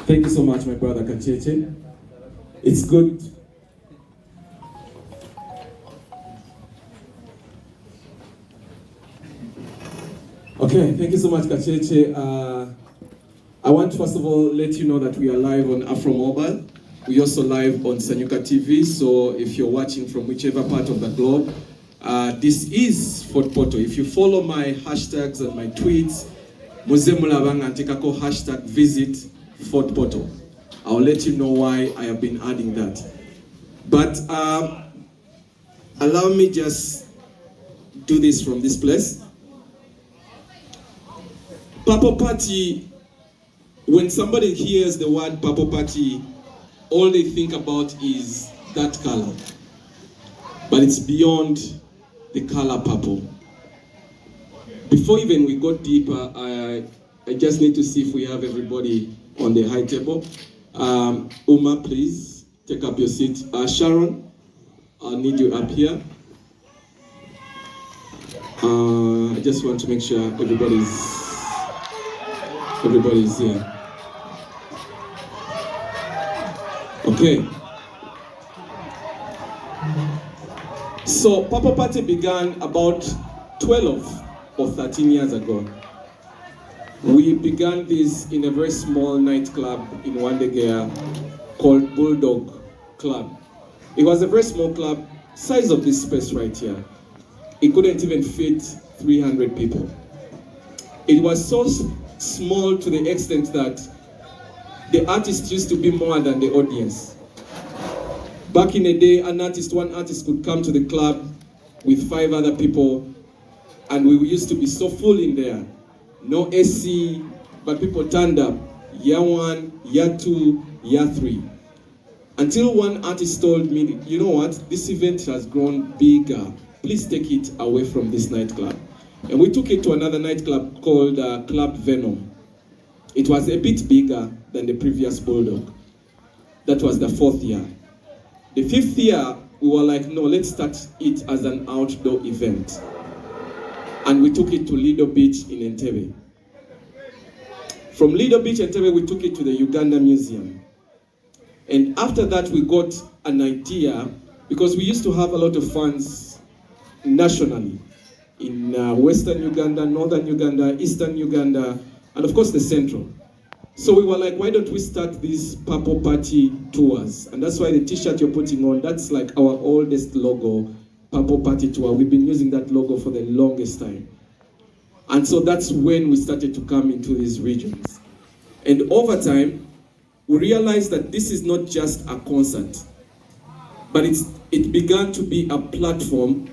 Thank you so much, my brother Kacheche. It's good. Okay, thank you so much, Kacheche. I want to first of all let you know that we are live on Afro Mobile. We also live on Nyaika TV. So if you're watching from whichever part of the globe, this is Fort Poto. If you follow my hashtags and my tweets, hashtag visit Fort Poto. I'll let you know why I have been adding that. But allow me just do this from this place. Purple Party, when somebody hears the word Purple Party, all they think about is that color. But it's beyond the color purple. Before even we go deeper, I just need to see if we have everybody on the high table. Uma, please take up your seat. Sharon, I'll need you up here. I just want to make sure everybody's here. Okay. So Purple Party began about 12 or 13 years ago. We began this in a very small nightclub in Wandegea called Bulldog Club. It was a very small club, size of this space right here. It couldn't even fit 300 people. It was so small to the extent that the artist used to be more than the audience. Back in the day, one artist could come to the club with 5 other people, and we used to be so full in there. No AC, but people turned up. Year 1, year 2, year 3. Until one artist told me, you know what, this event has grown bigger. Please take it away from this nightclub. And we took it to another nightclub called Club Venom. It was a bit bigger than the previous Bulldog. That was the 4th year. The 5th year, we were like, no, let's start it as an outdoor event. And we took it to Lido Beach in Entebbe. From Lido Beach, Entebbe, we took it to the Uganda Museum. And after that, we got an idea, because we used to have a lot of fans nationally, in Western Uganda, Northern Uganda, Eastern Uganda, and of course the Central. So we were like, why don't we start these Purple Party tours? And that's why the t-shirt you're putting on, that's like our oldest logo, Purple Party Tour. We've been using that logo for the longest time. And so that's when we started to come into these regions. And over time, we realized that this is not just a concert, but it began to be a platform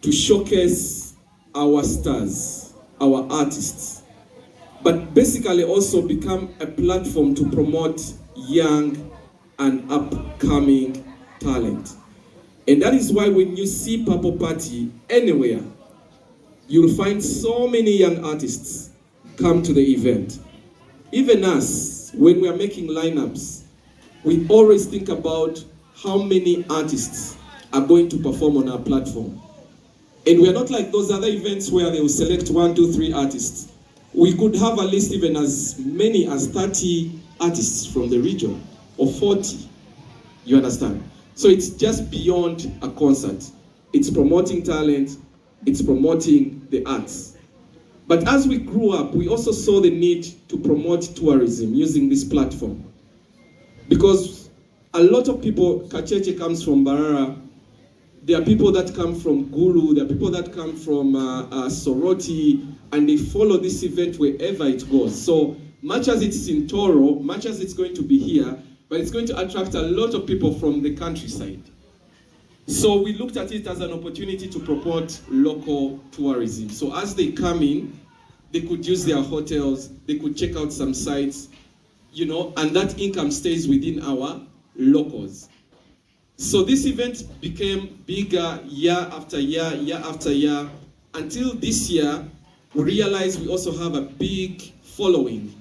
to showcase our stars, our artists, but basically also become a platform to promote young and upcoming talent. And that is why when you see Purple Party anywhere, you'll find so many young artists come to the event. Even us, when we are making lineups, we always think about how many artists are going to perform on our platform. And we are not like those other events where they will select 1, 2, 3 artists. We could have a list even as many as 30 artists from the region, or 40. You understand? So it's just beyond a concert. It's promoting talent, it's promoting the arts. But as we grew up, we also saw the need to promote tourism using this platform. Because a lot of people, Kacheche comes from Barara, there are people that come from Gulu, there are people that come from Soroti, and they follow this event wherever it goes. So much as it's in Toro, much as it's going to be here, but it's going to attract a lot of people from the countryside. So we looked at it as an opportunity to promote local tourism. So as they come in, they could use their hotels, they could check out some sites, you know, and that income stays within our locals. So this event became bigger year after year, year after year, until this year, we realized we also have a big following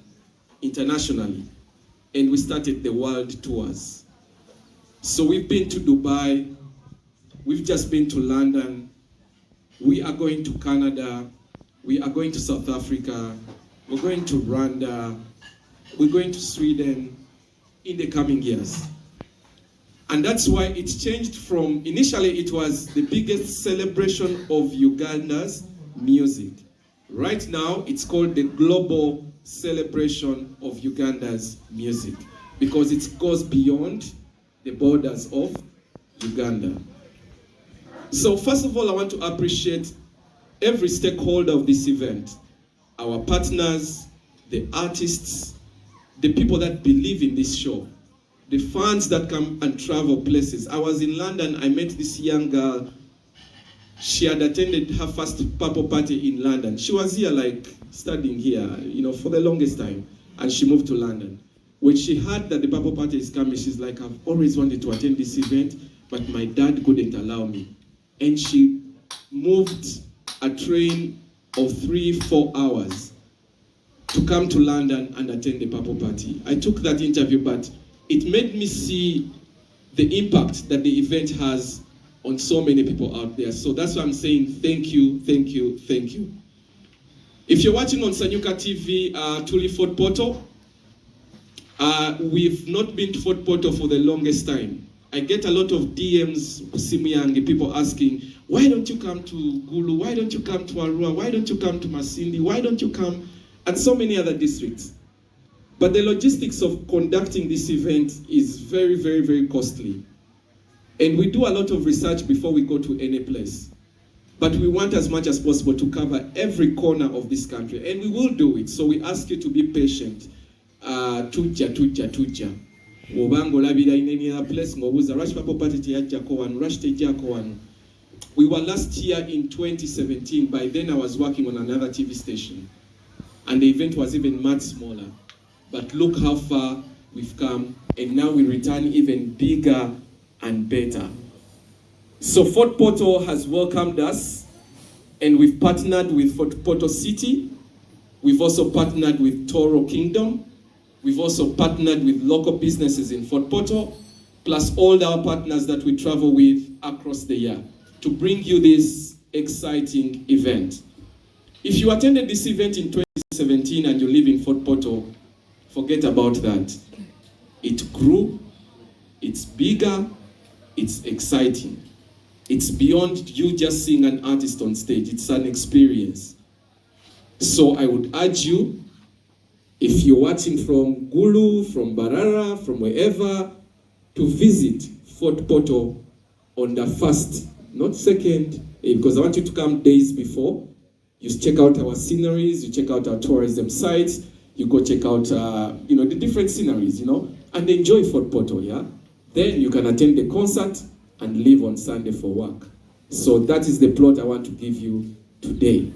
internationally, and we started the world tours. So we've been to Dubai, we've just been to London, we are going to Canada, we are going to South Africa, we're going to Rwanda, we're going to Sweden in the coming years. And that's why it changed from, initially it was the biggest celebration of Uganda's music. Right now, it's called the global celebration of Uganda's music because it goes beyond the borders of Uganda. So first of all, I want to appreciate every stakeholder of this event, our partners, the artists, the people that believe in this show, the fans that come and travel places. I was in London, I met this young girl. She had attended her first Purple Party in London. She was here like studying here, for the longest time. And she moved to London. When she heard that the Purple Party is coming, she's like, I've always wanted to attend this event, but my dad couldn't allow me. And she moved a train of 3-4 hours to come to London and attend the Purple Party. I took that interview, but it made me see the impact that the event has on so many people out there. So that's why I'm saying thank you, thank you, thank you. If you're watching on Nyaika TV, Tuli Fort Portal, we've not been to Fort Portal for the longest time. I get a lot of DMs, Simiyangi, people asking, why don't you come to Gulu? Why don't you come to Arua? Why don't you come to Masindi? Why don't you come? And so many other districts. But the logistics of conducting this event is very, very, very costly. And we do a lot of research before we go to any place. But we want as much as possible to cover every corner of this country. And we will do it. So we ask you to be patient. Tuja. We were last year in 2017. By then I was working on another TV station. And the event was even much smaller. But look how far we've come. And now we return even bigger and better. So Fort Portal has welcomed us, and we've partnered with Fort Portal City. We've also partnered with Toro Kingdom. We've also partnered with local businesses in Fort Portal, plus all our partners that we travel with across the year to bring you this exciting event. If you attended this event in 2017 and you live in Fort Portal, forget about that. It grew, it's bigger, it's exciting. It's beyond you just seeing an artist on stage. It's an experience. So I would urge you, if you're watching from Gulu, from Barara, from wherever, to visit Fort Portal on the 1st, not 2nd, because I want you to come days before. You check out our sceneries, you check out our tourism sites, you go check out, the different sceneries, and enjoy Fort Portal, yeah? Then you can attend the concert and leave on Sunday for work. So that is the plot I want to give you today.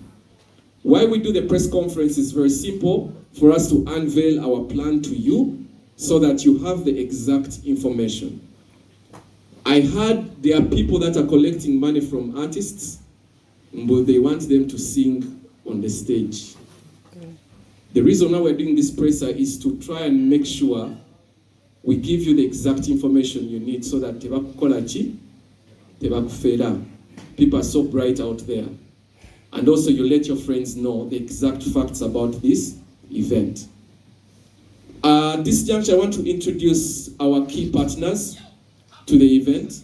Why we do the press conference is very simple, for us to unveil our plan to you so that you have the exact information. I heard there are people that are collecting money from artists, but they want them to sing on the stage. The reason why we're doing this presser is to try and make sure we give you the exact information you need so that people are so bright out there. And also you let your friends know the exact facts about this event. This juncture, I want to introduce our key partners to the event.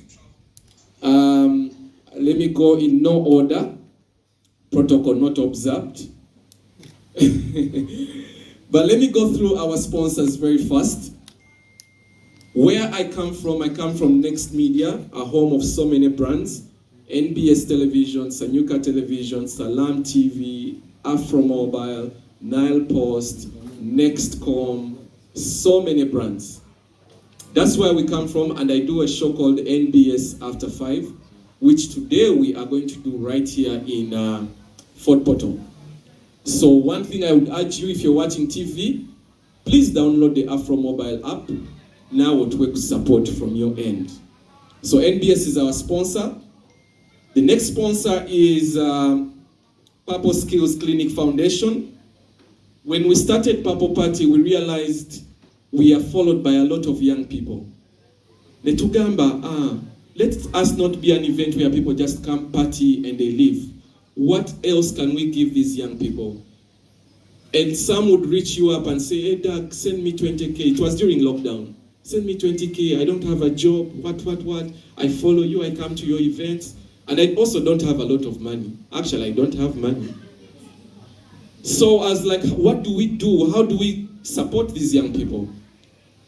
Let me go in no order. Protocol not observed. But let me go through our sponsors very fast. Where I come from Next Media, a home of so many brands. NBS Television, Sanyuka Television, Salam TV, Afro Mobile, Nile Post, Nextcom, so many brands. That's where we come from, and I do a show called NBS After 5, which today we are going to do right here in Fort Portal. So one thing I would urge you, if you're watching TV, please download the Afro Mobile app. Now what work support from your end. So NBS is our sponsor. The next sponsor is Purple Skills Clinic Foundation. When we started Purple Party, we realized we are followed by a lot of young people. Netugamba, let us not be an event where people just come party and they leave. What else can we give these young people? And some would reach you up and say, hey, Doug, send me 20K. It was during lockdown. Send me 20K. I don't have a job. What? I follow you. I come to your events. And I also don't have a lot of money. Actually, I don't have money. So I was like, what do we do? How do we support these young people?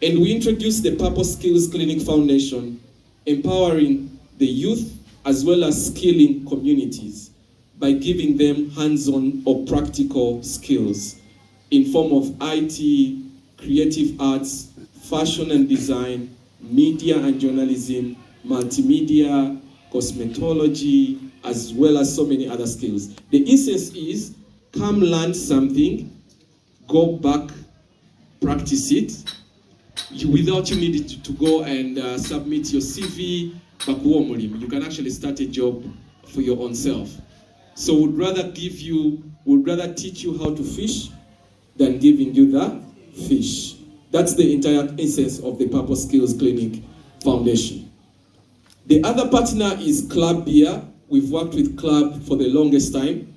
And we introduced the Purpose Skills Clinic Foundation, empowering the youth as well as skilling communities by giving them hands-on or practical skills in form of IT, creative arts, fashion and design, media and journalism, multimedia, cosmetology, as well as so many other skills. The essence is, come learn something, go back, practice it, without you needing to go and submit your CV. You can actually start a job for your own self. So we'd rather teach you how to fish than giving you the fish. That's the entire essence of the Purpose Skills Clinic Foundation. The other partner is Club Beer. We've worked with Club for the longest time.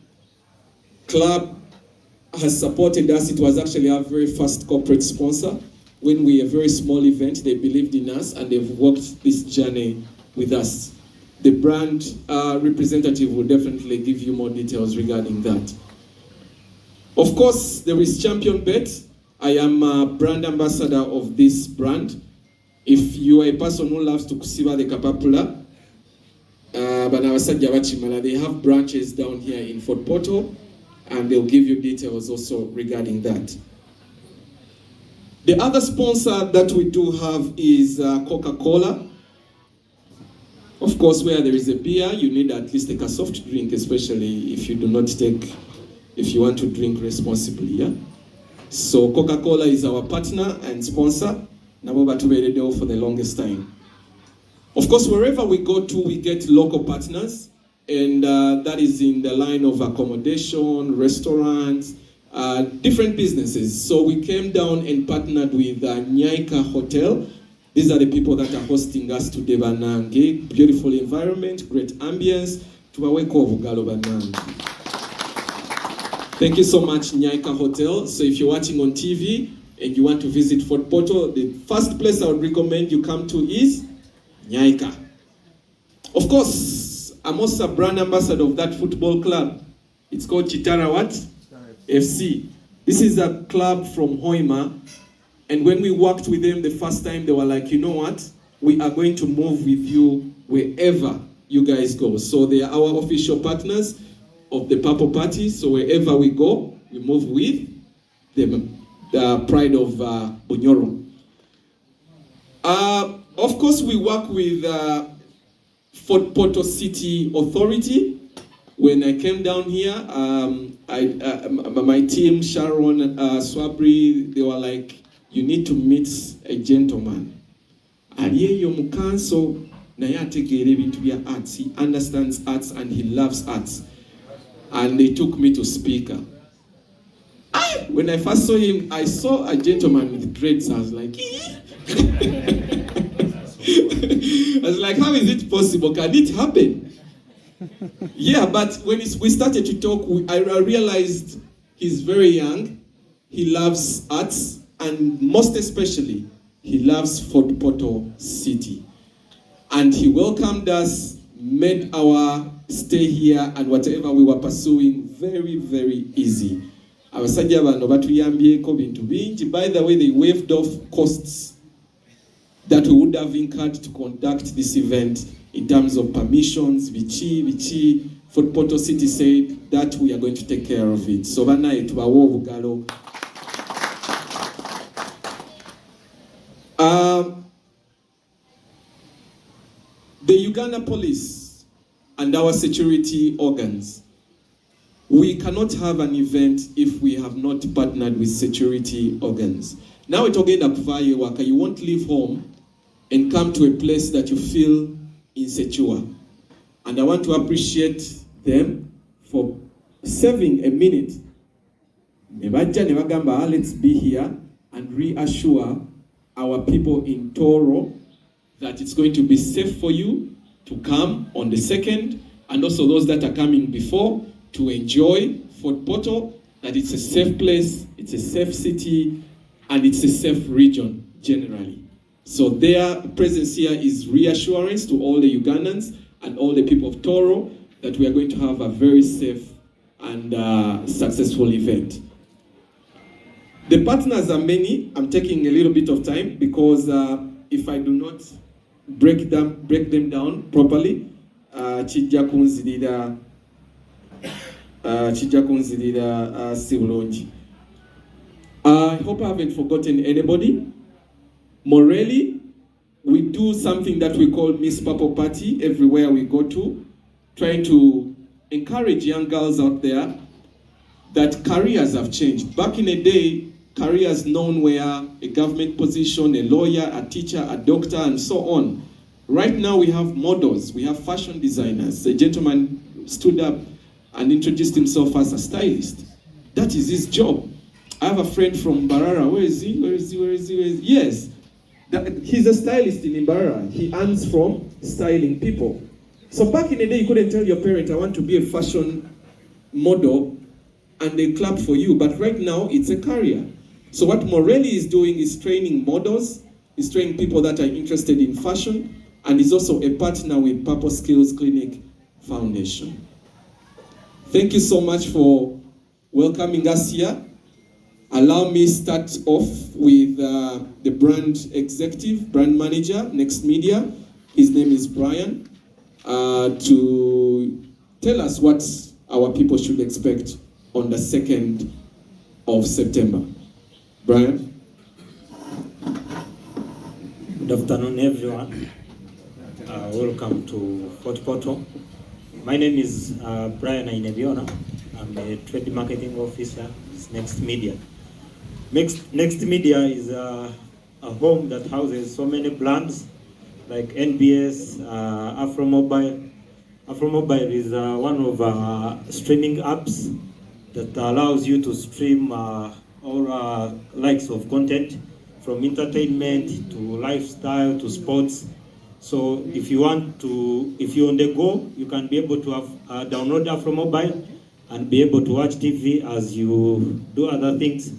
Club has supported us. It was actually our very first corporate sponsor. When we were a very small event, they believed in us and they've walked this journey with us. The brand representative will definitely give you more details regarding that. Of course, there is Champion Bet. I am a brand ambassador of this brand. If you are a person who loves to kusiba the kapapula, they have branches down here in Fort Portal, and they'll give you details also regarding that. The other sponsor that we do have is Coca-Cola. Of course, where there is a beer, you need at least take a soft drink, especially if you want to drink responsibly, yeah? So Coca-Cola is our partner and sponsor. Naboba Tuberedo for the longest time. Of course, wherever we go to, we get local partners, and that is in the line of accommodation, restaurants, different businesses. So we came down and partnered with Nyaika Hotel. These are the people that are hosting us today. Banange, beautiful environment, great ambience. Thank you so much, Nyaika Hotel. So if you're watching on TV and you want to visit Fort Portal, the first place I would recommend you come to is Nyaika. Of course, I'm also a brand ambassador of that football club. It's called Chitara what? FC. This is a club from Hoima. And when we worked with them the first time, they were like, you know what? We are going to move with you wherever you guys go. So they are our official partners of the Purple Party. So wherever we go, we move with them. The pride of Bunyoro. Of course, we work with Fort Portal City Authority. When I came down here, my team, Sharon, Swabri, they were like, you need to meet a gentleman. He understands arts and he loves arts. And they took me to speaker. When I first saw him, I saw a gentleman with dreads. I was like, how is it possible? Can it happen? Yeah, but when we started to talk, I realized he's very young. He loves arts, and most especially, he loves Fort Portal City. And he welcomed us, made our stay here and whatever we were pursuing very, very easy. By the way, they waived off costs that we would have incurred to conduct this event in terms of permissions, Vichy. Fort Portal City said that we are going to take care of it. So the Uganda police and our security organs, we cannot have an event if we have not partnered with security organs. Now we're talking about you won't leave home and come to a place that you feel insecure. And I want to appreciate them for saving a minute. Let's be here and reassure our people in Toro that it's going to be safe for you to come on the 2nd, and also those that are coming before to enjoy Fort Portal that it's a safe place, it's a safe city, and it's a safe region generally. So their presence here is reassurance to all the Ugandans and all the people of Toro that we are going to have a very safe and successful event. The partners are many. I'm taking a little bit of time because if I do not break them down properly, kijja kunzirira si bulungi. I hope I haven't forgotten anybody. Morelli, we do something that we call Miss Purple Party everywhere we go to, trying to encourage young girls out there that careers have changed. Back in the day, careers known were a government position, a lawyer, a teacher, a doctor, and so on. Right now we have models, we have fashion designers. A gentleman stood up and introduced himself as a stylist. That is his job. I have a friend from Barara. Where is he? Yes. He's a stylist in Barara. He earns from styling people. So back in the day, you couldn't tell your parent, I want to be a fashion model, and they clap for you. But right now, it's a career. So what Morelli is doing is training models, is training people that are interested in fashion, and is also a partner with Purple Skills Clinic Foundation. Thank you so much for welcoming us here. Allow me start off with the brand executive, brand manager, Next Media. His name is Brian, to tell us what our people should expect on the 2nd of September. Brian? Good afternoon, everyone. Welcome to Fort Portal. My name is Brian Ainebiona. I'm a trade marketing officer at Next Media. Next Media is a home that houses so many brands like NBS, Afromobile. Afromobile is one of our streaming apps that allows you to stream all likes of content, from entertainment to lifestyle to sports. So if you're on the go, you can be able to have download Afromobile and be able to watch TV as you do other things.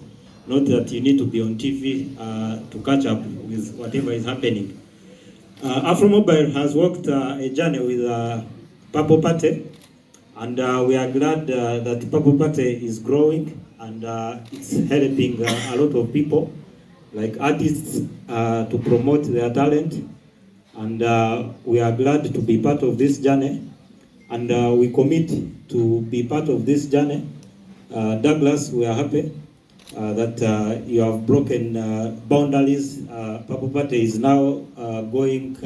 Not that you need to be on TV to catch up with whatever is happening. Afromobile has walked a journey with Purple Party, and we are glad that Purple Party is growing and it's helping a lot of people, like artists, to promote their talent. And we are glad to be part of this journey, and we commit to be part of this journey. Douglas, we are happy that you have broken boundaries. Purple Party is now going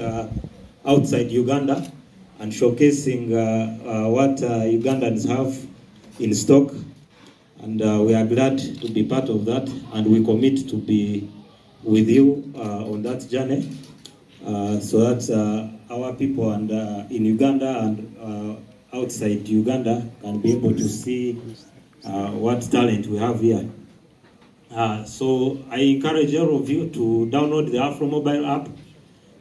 outside Uganda and showcasing what Ugandans have in stock. And we are glad to be part of that, and we commit to be with you on that journey. So that our people and in Uganda and outside Uganda can be able to see what talent we have here. So I encourage all of you to download the Afromobile app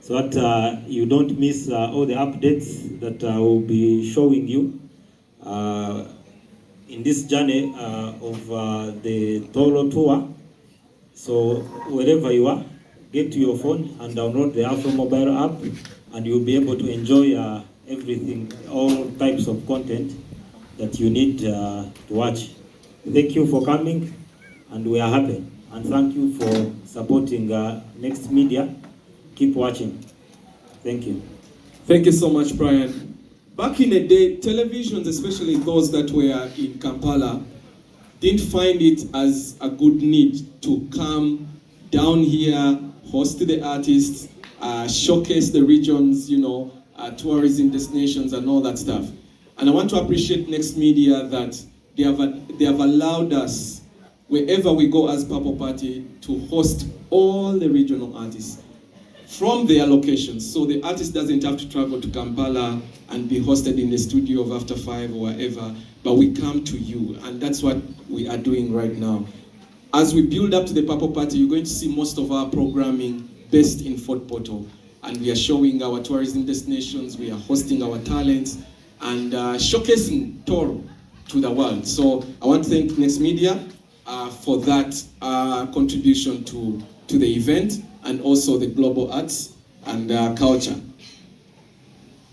so that you don't miss all the updates that I will be showing you in this journey of the Toro tour. So wherever you are, get to your phone and download the Afromobile app, and you'll be able to enjoy everything, all types of content that you need to watch. Thank you for coming, and we are happy. And thank you for supporting Next Media. Keep watching. Thank you. Thank you so much, Brian. Back in the day, televisions, especially those that were in Kampala, didn't find it as a good need to come down here, host the artists, showcase the regions, tourism destinations and all that stuff. And I want to appreciate Next Media that they have allowed us, wherever we go as Purple Party, to host all the regional artists from their locations. So the artist doesn't have to travel to Kampala and be hosted in the studio of After 5 or wherever, but we come to you, and that's what we are doing right now. As we build up to the Purple Party, you're going to see most of our programming based in Fort Portal, and we are showing our tourism destinations, we are hosting our talents, and showcasing Toro. to the world. So I want to thank Next Media for that contribution to the event and also the global arts and culture.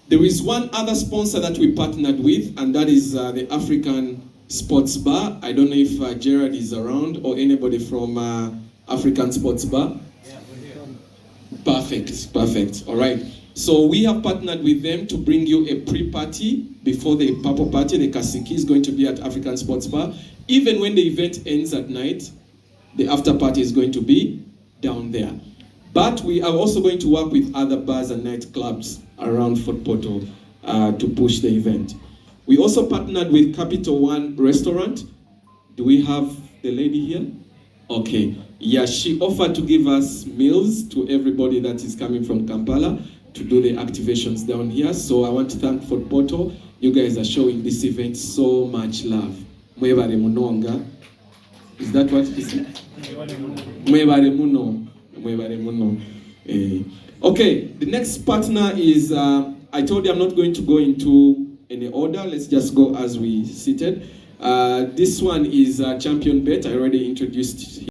There is one other sponsor that we partnered with, and that is the African Sports Bar. I don't know if Gerard is around or anybody from African Sports Bar. Yeah, we're here. Perfect. All right. So we have partnered with them to bring you a pre-party before the Purple Party. The Kasiki is going to be at African Sports Bar. Even when the event ends at night, the after party is going to be down there. But we are also going to work with other bars and nightclubs around Fort Portal to push the event. We also partnered with Capital One Restaurant. Do we have the lady here? Okay. Yeah, she offered to give us meals to everybody that is coming from Kampala to do the activations down here. So I want to thank Fort Portal. You guys are showing this event so much love. Mwebare munonga. Is that what it is? Mwebare muno. Mwebare muno. Okay, the next partner is, I told you I'm not going to go into any order. Let's just go as we seated. This one is Champion Bet. I already introduced